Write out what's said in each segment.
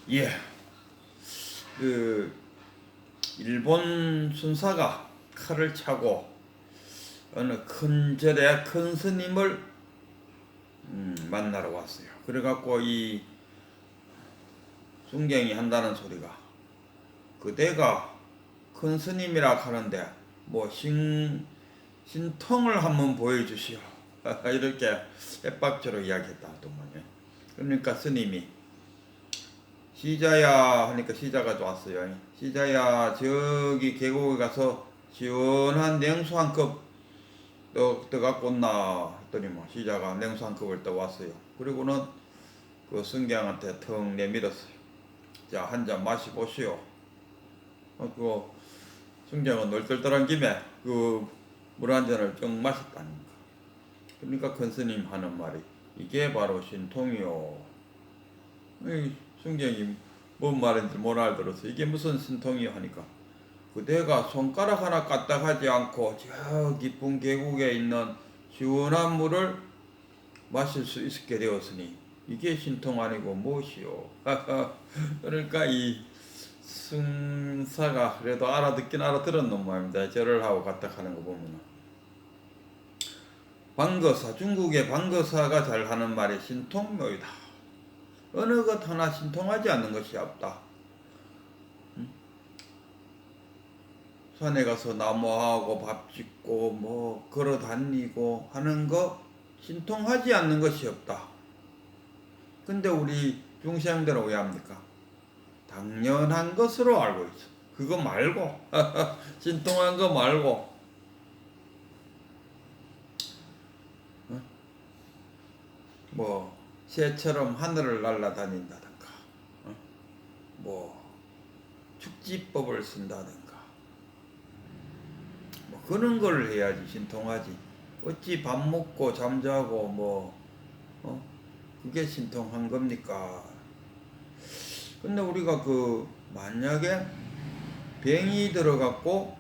예, 그 일본 순사가 칼을 차고 어느 큰 절에 큰 스님을 만나러 왔어요. 그래갖고 이 순경이 한다는 소리가 그대가 큰 스님이라 하는데 뭐 신통을 한번 보여주시오. 이렇게 햇박처럼 이야기했다 하더만요. 그러니까 스님이 시자야 하니까 시자가 왔어요. 시자야 저기 계곡에 가서 시원한 냉수 한 컵 떠 갖고 온나 했더니 뭐 시자가 냉수 한 컵을 떠왔어요. 그리고는 그 승경한테 턱 내밀었어요. 자, 한 잔 마시보시오. 그 승경은 널떨떨한 김에 그 물 한 잔을 쭉 마셨다니까. 그러니까 큰 스님 하는 말이 이게 바로 신통이요. 승경이 뭔 말인지 못 알아들어서 이게 무슨 신통이요 하니까 그대가 손가락 하나 까딱하지 않고 저 깊은 계곡에 있는 시원한 물을 마실 수 있게 되었으니 이게 신통 아니고 무엇이요. 그러니까 이 승사가 그래도 알아듣긴 알아들었는 모양입니다. 절을 하고 까딱하는 거 보면 방거사, 중국의 방거사가 잘 하는 말이 신통묘이다. 어느 것 하나 신통하지 않는 것이 없다. 산에 가서 나무하고 밥 짓고 뭐 걸어 다니고 하는 거 신통하지 않는 것이 없다. 근데 우리 중생들은 왜 합니까? 당연한 것으로 알고 있어. 그거 말고 신통한 거 말고 뭐 새처럼 하늘을 날아다닌다든가 뭐 축지법을 쓴다든가 뭐 그런 걸 해야지 신통하지. 어찌 밥 먹고 잠자고 뭐 그게 신통한 겁니까? 근데 우리가 그 만약에 병이 들어갖고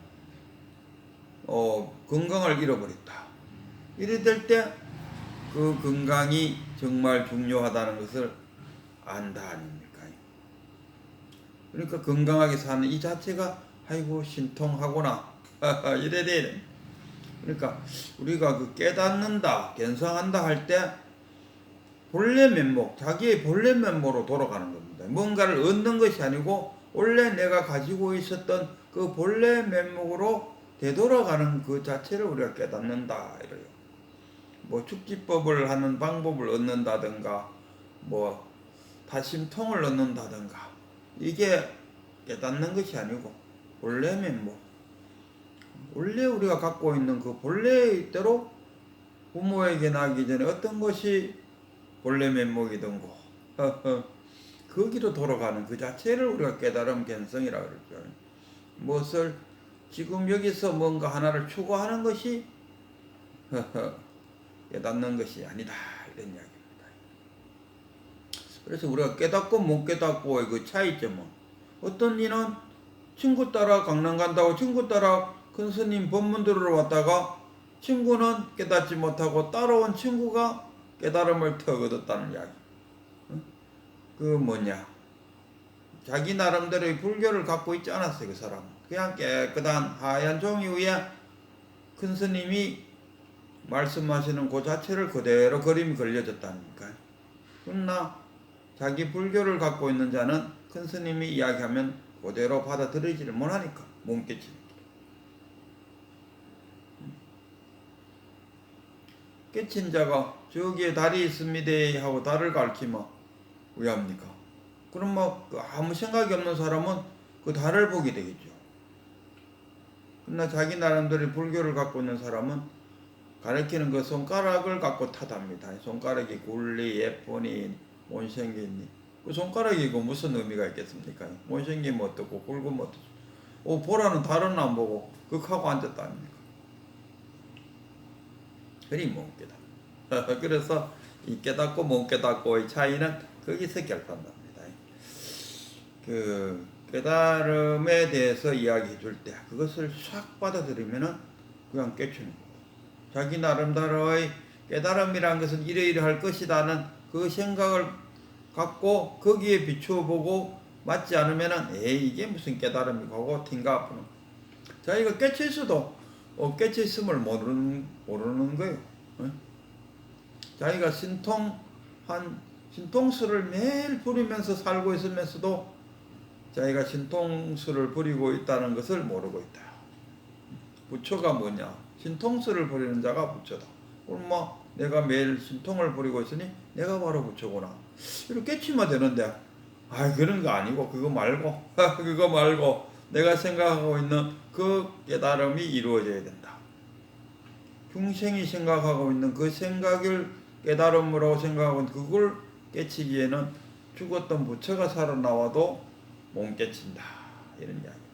건강을 잃어버렸다. 이래 될 때 그 건강이 정말 중요하다는 것을 안다 아닙니까? 그러니까 건강하게 사는 이 자체가 아이고 신통하구나 이래 되네. 그러니까 우리가 그 깨닫는다, 견성한다 할 때 본래 면목, 자기의 본래 면목으로 돌아가는 겁니다. 뭔가를 얻는 것이 아니고 원래 내가 가지고 있었던 그 본래 면목으로 되돌아가는 그 자체를 우리가 깨닫는다 이래요. 뭐 축지법을 하는 방법을 얻는다든가 뭐 다심통을 얻는다든가 이게 깨닫는 것이 아니고 본래 면목, 원래 우리가 갖고 있는 그 본래대로 부모에게 나기 전에 어떤 것이 본래 면목이든고 거기로 돌아가는 그 자체를 우리가 깨달음 견성이라 그러죠. 무엇을 지금 여기서 뭔가 하나를 추구하는 것이 깨닫는 것이 아니다 이런 이야기입니다. 그래서 우리가 깨닫고 못 깨닫고의 그 차이점은 어떤 이는 친구 따라 강남 간다고 친구 따라 큰 스님 법문 들으러 왔다가 친구는 깨닫지 못하고 따라온 친구가 깨달음을 더 얻었다는 이야기. 그 뭐냐, 자기 나름대로의 불교를 갖고 있지 않았어요. 그 사람은 그냥 깨끗한 하얀 종이 위에 큰 스님이 말씀하시는 그 자체를 그대로 그림이 그려졌다니까. 그러나 자기 불교를 갖고 있는 자는 큰 스님이 이야기하면 그대로 받아들이지를 못하니까 몸깨치는. 깨친 자가 저기에 달이 있습니다 하고 달을 가르치면 왜 합니까? 그럼 뭐 아무 생각이 없는 사람은 그 달을 보게 되겠죠. 그러나 자기 나름대로 불교를 갖고 있는 사람은 가르치는 그 손가락을 갖고 탓합니다. 손가락이 굴리, 예쁘니, 못생겼니. 그 손가락이 그 무슨 의미가 있겠습니까? 못생기면 어떻고 굵으면 어떻고. 보라는 달은 안 보고 극하고 앉았다 아닙니까? 그리 못 깨닫. 그래서 이 깨닫고 못 깨닫고의 차이는 거기서 결단납니다. 그 깨달음에 대해서 이야기해 줄 때 그것을 싹 받아들이면은 그냥 깨치는 거예요. 자기 나름대로의 깨달음이란 것은 이러이러할 것이라는 그 생각을 갖고 거기에 비추어보고 맞지 않으면은 에이 이게 무슨 깨달음이고 하고 튕가푸는 자기가 깨쳐 있어도 깨쳐 있음을 모르는 거예요. 어? 자기가 신통수를 매일 부리면서 살고 있으면서도 자기가 신통수를 부리고 있다는 것을 모르고 있다. 부처가 뭐냐? 신통수를 부리는 자가 부처다. 그럼 뭐 내가 매일 신통을 부리고 있으니 내가 바로 부처구나. 이렇게 깨치면 되는데 그런 거 아니고 그거 말고 그거 말고 내가 생각하고 있는 그 깨달음이 이루어져야 된다. 중생이 생각하고 있는 그 생각을 깨달음으로 생각하고 있는 그걸 깨치기에는 죽었던 부처가 살아나와도 못 깨친다. 이런 이야기입니다.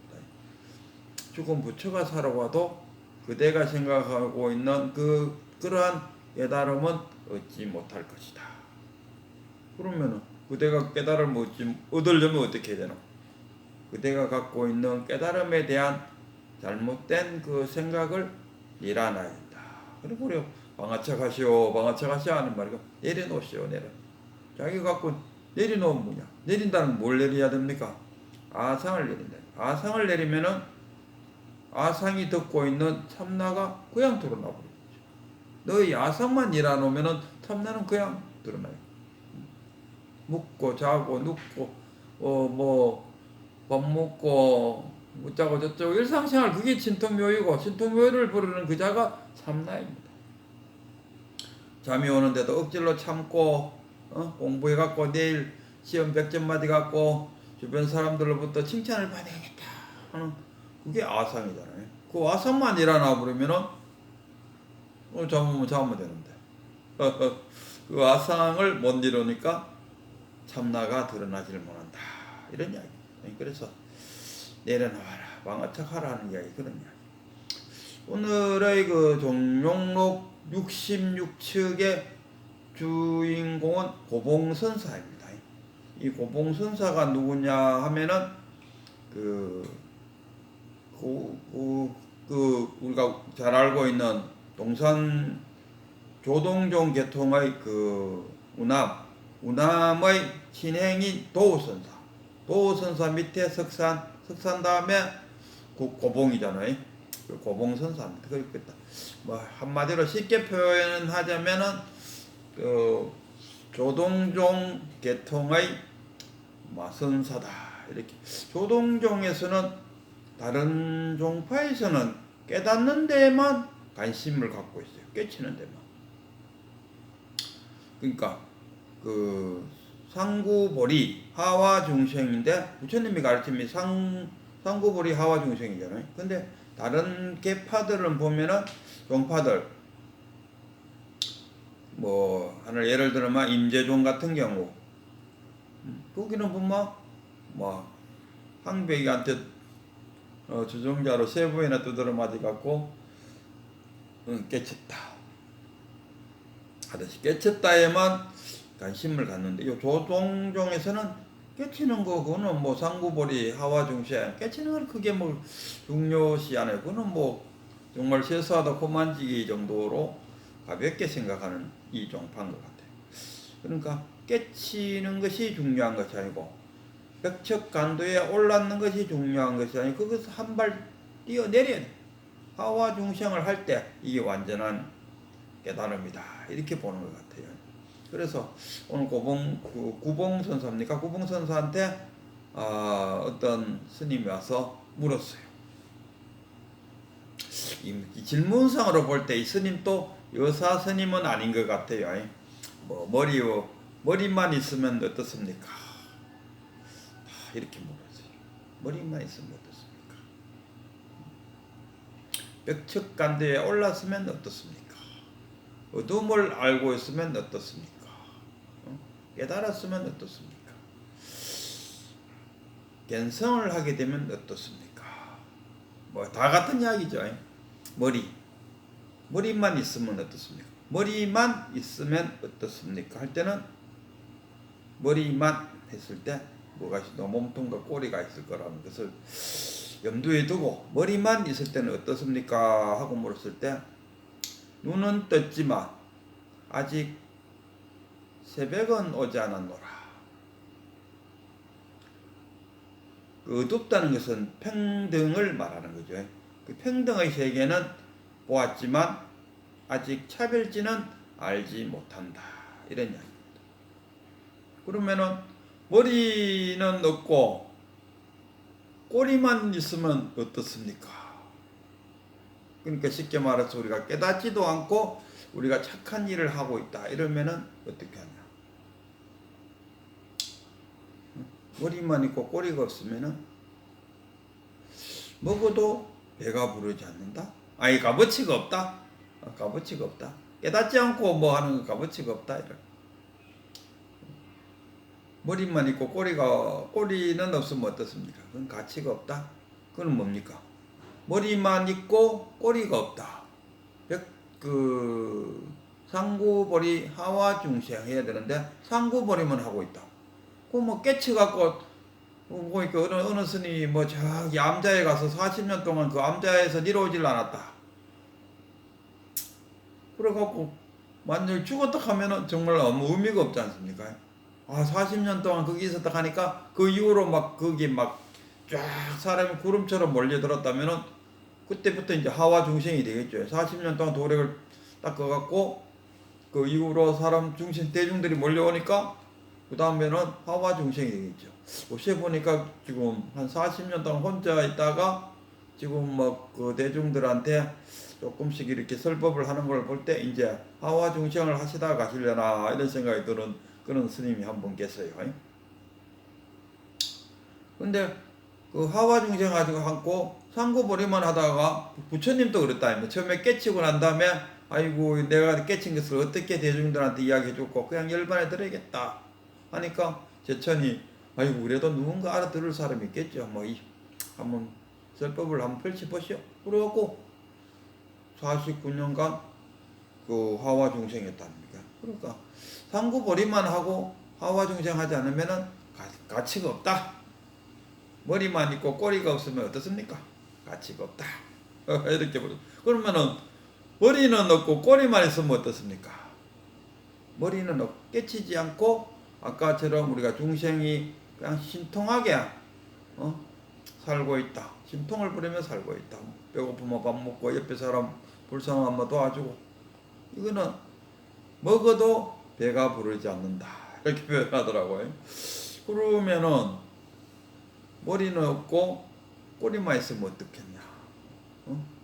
죽은 부처가 살아와도 그대가 생각하고 있는 그러한 깨달음은 얻지 못할 것이다. 그러면은 그대가 깨달음을 얻으려면 어떻게 해야 되나? 그대가 갖고 있는 깨달음에 대한 잘못된 그 생각을 밀어놔야 된다. 그리고 우리 방아착하시오 하는 말이고 내려놓으시오. 자기가 갖고 내려놓으면 뭐냐? 내린다는 뭘 내려야 됩니까? 아상을 내린다. 아상을 내리면은 아상이 듣고 있는 참나가 그냥 드러나버리죠. 너희 아상만 밀어놓으면은 참나는 그냥 드러나요. 묵고 자고 눕고 밥 먹고 묻자고 저쩌고 일상생활 그게 신통묘이고 신통묘를 부르는 그 자가 참나입니다. 잠이 오는데도 억지로 참고 공부해갖고 내일 시험 100점 맞아갖고 주변 사람들로부터 칭찬을 받아야겠다 하는 그게 아상이잖아요. 그 아상만 일어나 버리면은 잠으면 되는데 그 아상을 못 이루니까 참나가 드러나질 못한다. 이런 이야기. 그래서 내려놔라, 방아착하라는 이야기 그런 이야기. 오늘의 그 종룡록 66척의 주인공은 고봉선사입니다. 이 고봉선사가 누구냐 하면은 우리가 잘 알고 있는 동산 조동종 계통의 우남의 친행인 도우선사 밑에 석산 다음에 고봉이잖아요. 고봉선사입니다. 그렇겠다. 뭐 한마디로 쉽게 표현하자면은 조동종 계통의 선사다. 이렇게 조동종에서는 다른 종파에서는 깨닫는 데만 관심을 갖고 있어요. 깨치는 데만. 그러니까 상구보리 하와 중생인데 부처님이 가르침이 상구보리 하와 중생이잖아요. 근데 다른 계파들은 보면은 종파들 하늘 예를 들면 임재종 같은 경우 거기는 보면 황백이한테 주종자로 세 번이나 두드려 맞아갖고 깨쳤다 하듯이 깨쳤다에만 관심을 갖는데 이 조동종에서는 깨치는 거 그거는 상구보리 하와 중생 깨치는 건 그게 중요시 않아요. 그거는 정말 세수하다 코 만지기 정도로 가볍게 생각하는 이 종파인 것 같아요. 그러니까 깨치는 것이 중요한 것이 아니고 백척간도에 올랐는 것이 중요한 것이 아니고 그것을 한 발 뛰어내려야 돼. 하와 중생을 할 때 이게 완전한 깨달음이다. 이렇게 보는 것 같아요. 그래서 오늘 구봉선사입니까? 구봉선사한테 어떤 스님이 와서 물었어요. 이 질문상으로 볼 때 이 스님도 여사 스님은 아닌 것 같아요. 머리만 있으면 어떻습니까? 이렇게 물었어요. 머리만 있으면 어떻습니까? 백척간대에 올랐으면 어떻습니까? 어둠을 알고 있으면 어떻습니까? 깨달았으면 어떻습니까? 견성을 하게 되면 어떻습니까? 다 같은 이야기죠. 머리만 있으면 어떻습니까? 머리만 있으면 어떻습니까? 할 때는 머리만 했을 때 몸통과 꼬리가 있을 거라는 것을 염두에 두고 머리만 있을 때는 어떻습니까? 하고 물었을 때 눈은 떴지만 아직 새벽은 오지 않았노라. 그 어둡다는 것은 평등을 말하는 거죠. 그 평등의 세계는 보았지만 아직 차별지는 알지 못한다. 이런 이야기입니다. 그러면은 머리는 없고 꼬리만 있으면 어떻습니까? 그러니까 쉽게 말해서 우리가 깨닫지도 않고 우리가 착한 일을 하고 있다. 이러면은 어떻게 하냐? 머리만 있고 꼬리가 없으면은 먹어도 배가 부르지 않는다? 아니 값어치가 없다? 값어치가 없다. 깨닫지 않고 뭐 하는 거 값어치가 없다. 이런. 머리만 있고 꼬리는 없으면 어떻습니까? 그건 가치가 없다. 그건 뭡니까? 머리만 있고 꼬리가 없다. 상구보리 하와중생 해야 되는데 상구보리만 하고 있다. 그 뭐 깨치 갖고 보니까 어느 스님이 뭐 저기 암자에 가서 40년 동안 그 암자에서 내려오질 않았다. 그래갖고 만약에 죽었다 하면은 정말 아무 의미가 없지 않습니까? 40년 동안 거기 있었다 하니까 그 이후로 막 거기 막 쫙 사람이 구름처럼 몰려들었다면은 그때부터 이제 하와 중생이 되겠죠. 40년 동안 도력을 닦아갖고 그 이후로 사람 중심 대중들이 몰려오니까 그 다음에는 하와 중생이 되겠죠. 옷에 보니까 지금 한 40년 동안 혼자 있다가 지금 뭐 그 대중들한테 조금씩 이렇게 설법을 하는 걸 볼 때 이제 하와 중생을 하시다가 가시려나 이런 생각이 드는 그런 스님이 한 분 계세요. 근데 그 하와 중생 가지고 하고 상구보리만 하다가 부처님도 그랬다. 처음에 깨치고 난 다음에 아이고 내가 깨친 것을 어떻게 대중들한테 이야기해줬고 그냥 열반에 들어야겠다 하니까 제천이 아이고 그래도 누군가 알아들을 사람이 있겠죠. 뭐 한번 설법을 한번 펼쳐보시오. 그래갖고 49년간 그 하와 중생했답니까. 그러니까 상구보리만 하고 하와 중생 하지 않으면은 가치가 없다. 머리만 있고 꼬리가 없으면 어떻습니까? 가치가 없다. 이렇게 보죠. 그러면은 머리는 없고 꼬리만 있으면 어떻습니까? 머리는 깨치지 않고 아까처럼 우리가 중생이 그냥 신통하게 살고 있다. 심통을 부리며 살고 있다. 배고프면 밥 먹고 옆에 사람 불쌍하면 도와주고 이거는 먹어도 배가 부르지 않는다. 이렇게 표현하더라고요. 그러면은 머리는 없고 꼬리만 있으면 어떻겠냐.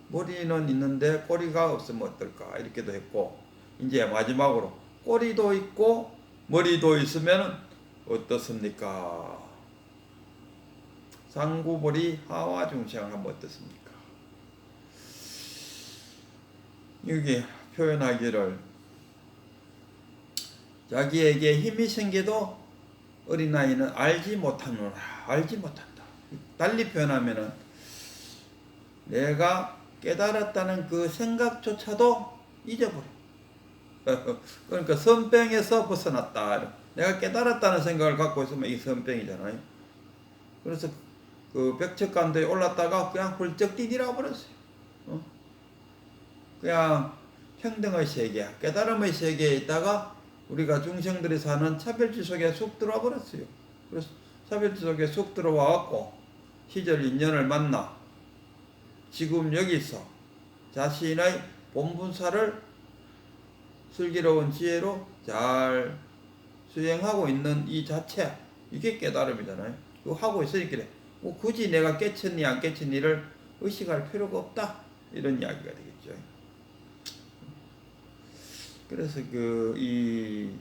머리는 있는데 꼬리가 없으면 어떨까. 이렇게도 했고 이제 마지막으로 꼬리도 있고 머리도 있으면 어떻습니까? 상구보리 하와 중생을 하면 어떻습니까? 여기 표현하기를 자기에게 힘이 생겨도 어린아이는 알지 못하노라. 알지 못한다. 달리 표현하면은 내가 깨달았다는 그 생각조차도 잊어버려. 그러니까 선병에서 벗어났다. 내가 깨달았다는 생각을 갖고 있으면 이 선병이잖아요. 그래서 그 벽척간도에 올랐다가 그냥 훌쩍 뛰디라 버렸어요. 그냥 평등의 세계, 깨달음의 세계에 있다가 우리가 중생들이 사는 차별지 속에 쑥 들어와 버렸어요. 그래서 차별지 속에 쑥 들어와 갖고 시절 인연을 만나 지금 여기서 자신의 본분사를 슬기로운 지혜로 잘 수행하고 있는 이 자체, 이게 깨달음이잖아요. 그거 하고 있으니까 뭐 굳이 내가 깨쳤니 안 깨쳤니를 의식할 필요가 없다. 이런 이야기가 되겠죠. 그래서 이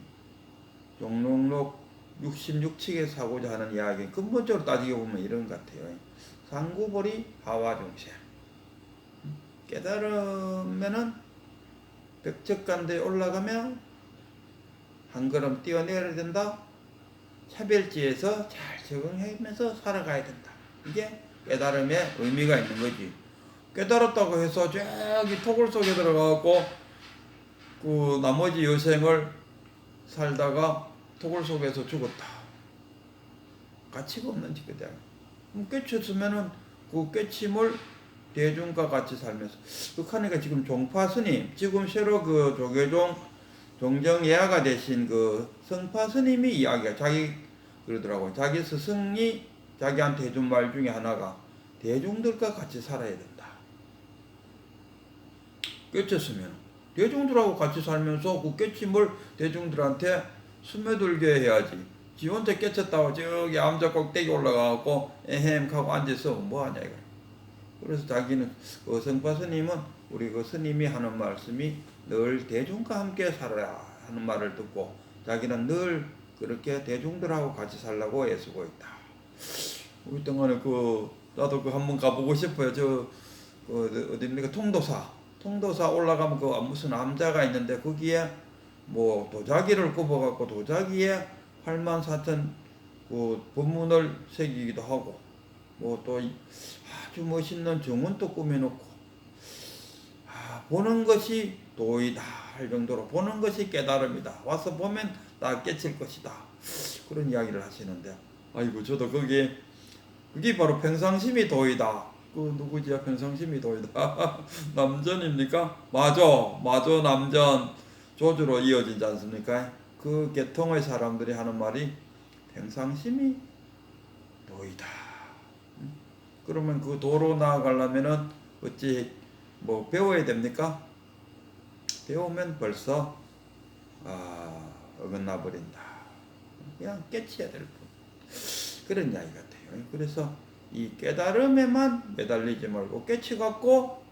종록록 66칙에서 하고자 하는 이야기 근본적으로 따지게 보면 이런 것 같아요. 상구보리 하와중생. 깨달으면은 벽척간도에 올라가면 한 걸음 뛰어내려야 된다. 차별지에서 잘 적응하면서 살아가야 된다. 이게 깨달음의 의미가 있는 거지. 깨달았다고 해서 저기 토굴 속에 들어가고 그 나머지 여생을 살다가 토굴 속에서 죽었다. 가치가 없는 짓거든. 깨쳤으면은 그 깨침을 대중과 같이 살면서 그하니까 지금 종파스님 지금 새로 그 조계종 종정예하가 되신 그 성파스님이 이야기가 자기 그러더라고요. 자기 스승이 자기한테 해준 말 중에 하나가 대중들과 같이 살아야 된다. 깨쳤으면 대중들하고 같이 살면서 그 깨침을 대중들한테 스며들게 해야지. 지 혼자 깨쳤다고 저기 암자 꼭대기 올라가고 에헴 하고 앉아서 뭐하냐 이거. 그래서 자기는 그 성파 스님은 우리 그 스님이 하는 말씀이 늘 대중과 함께 살아야 하는 말을 듣고 자기는 늘 그렇게 대중들하고 같이 살라고 애쓰고 있다. 우리 동안에 나도 한번 가보고 싶어요. 어디입니까? 통도사 올라가면 무슨 암자가 있는데 거기에 뭐 도자기를 굽어갖고 도자기에 84,000 법문을 새기기도 하고 뭐 또 아주 멋있는 정원도 꾸며놓고 보는 것이 도이다 할 정도로 보는 것이 깨달음이다. 와서 보면 다 깨칠 것이다. 그런 이야기를 하시는데 아이고 저도 그게 바로 평상심이 도이다. 누구지야 평상심이 도이다. 남전입니까? 맞아 남전 조주로 이어지지 않습니까? 그 계통의 사람들이 하는 말이 평상심이 도이다. 그러면 그 도로 나아가려면은 어찌 뭐 배워야 됩니까? 배우면 벌써 어긋나 버린다. 그냥 깨치야 될 뿐. 그런 이야기 같아요. 그래서 이 깨달음에만 매달리지 말고 깨치갖고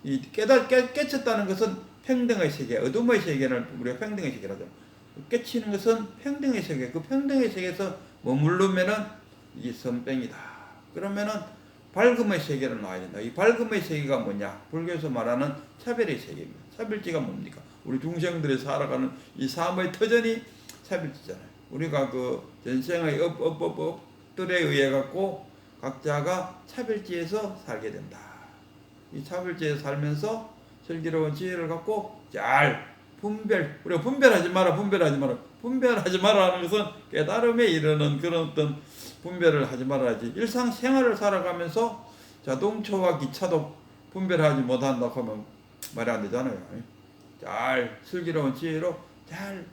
깨쳤다는 것은 평등의 세계, 어둠의 세계를 우리가 평등의 세계라죠. 깨치는 것은 평등의 세계, 그 평등의 세계에서 머무르면은 이게 선병이다. 그러면은 밝음의 세계로 나와야 된다. 이 밝음의 세계가 뭐냐? 불교에서 말하는 차별의 세계입니다. 차별지가 뭡니까? 우리 중생들이 살아가는 이 삶의 터전이 차별지잖아요. 우리가 그 전생의 업들에 의해 갖고 각자가 차별지에서 살게 된다. 이 차별지에서 살면서 슬기로운 지혜를 갖고 잘 우리가 분별하지 마라 하는 것은 깨달음에 이르는 그런 어떤 분별을 하지 말아야지. 일상생활을 살아가면서 자동차와 기차도 분별하지 못한다 하면 말이 안 되잖아요. 잘 슬기로운 지혜로 잘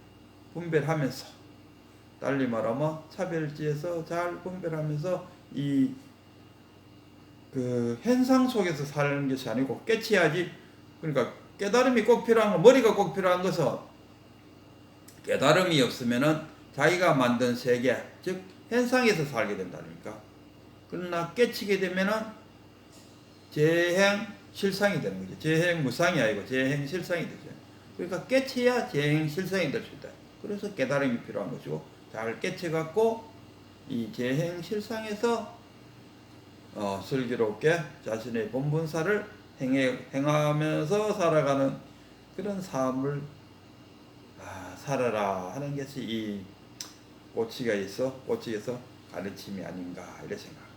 분별하면서 달리 말하면 차별지에서 잘 분별하면서 그 현상 속에서 사는 것이 아니고 깨치야지. 그러니까 깨달음이 꼭 필요한 건 머리가 꼭 필요한 것은 깨달음이 없으면은 자기가 만든 세계 즉 현상에서 살게 된다니까. 그러나 깨치게 되면은 재행 실상이 되는 거죠. 재행 무상이 아니고 재행 실상이 되죠. 그러니까 깨쳐야 재행 실상이 될 수 있다. 그래서 깨달음이 필요한 것이고 잘 깨쳐갖고 이 재행 실상에서 슬기롭게 자신의 본분사를 행하면서 살아가는 그런 삶을 살아라 하는 것이 이 꼬치에서 가르침이 아닌가 이렇게 생각합니다.